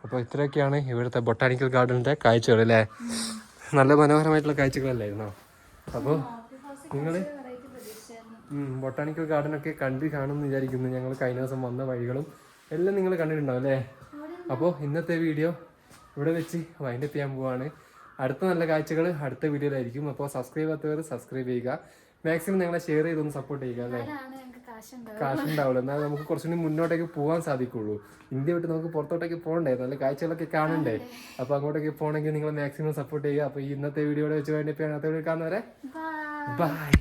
അപ്പോൾ ഇത്രയൊക്കെയാണ് ഇവിടുത്തെ ബൊട്ടാനിക്കൽ ഗാർഡൻ്റെ കാഴ്ചകൾ അല്ലേ. നല്ല മനോഹരമായിട്ടുള്ള കാഴ്ചകളല്ലായിരുന്നോ? അപ്പോൾ നിങ്ങൾ ബൊട്ടാനിക്കൽ ഗാർഡനൊക്കെ കാണുമെന്ന് വിചാരിക്കുന്നു. ഞങ്ങൾ കഴിഞ്ഞ ദിവസം വന്ന വഴികളും എല്ലാം നിങ്ങൾ കണ്ടിട്ടുണ്ടാവും അല്ലേ. അപ്പോൾ ഇന്നത്തെ വീഡിയോ ഇവിടെ വെച്ച് വൈൻഡപ്പ് ചെയ്യാൻ പോവാണ്. അടുത്ത നല്ല കാഴ്ചകൾ അടുത്ത വീഡിയോയിലായിരിക്കും. അപ്പോൾ സബ്സ്ക്രൈബ് ചെയ്യാത്തവർ സബ്സ്ക്രൈബ് ചെയ്യുക. മാക്സിമം ഞങ്ങളെ ഷെയർ ചെയ്തൊന്ന് സപ്പോർട്ട് ചെയ്യുക അല്ലേ. കാശുണ്ടാവുള്ളൂ, എന്നാൽ നമുക്ക് കുറച്ചുകൂടി മുന്നോട്ടേക്ക് പോകാൻ സാധിക്കുള്ളൂ. ഇന്ത്യ വിട്ട് നമുക്ക് പുറത്തോട്ടേക്ക് പോകണ്ടേ, നല്ല കാഴ്ചകളൊക്കെ കാണണ്ടേ. അപ്പോൾ അങ്ങോട്ടേക്ക് പോകണമെങ്കിൽ നിങ്ങൾ മാക്സിമം സപ്പോർട്ട് ചെയ്യുക. അപ്പോൾ ഇന്നത്തെ വീഡിയോയുടെ വെച്ച് വൈൻഡപ്പ് ചെയ്യാൻ അടുത്ത വീഡിയോ കാണുന്നവരെ ബൈ.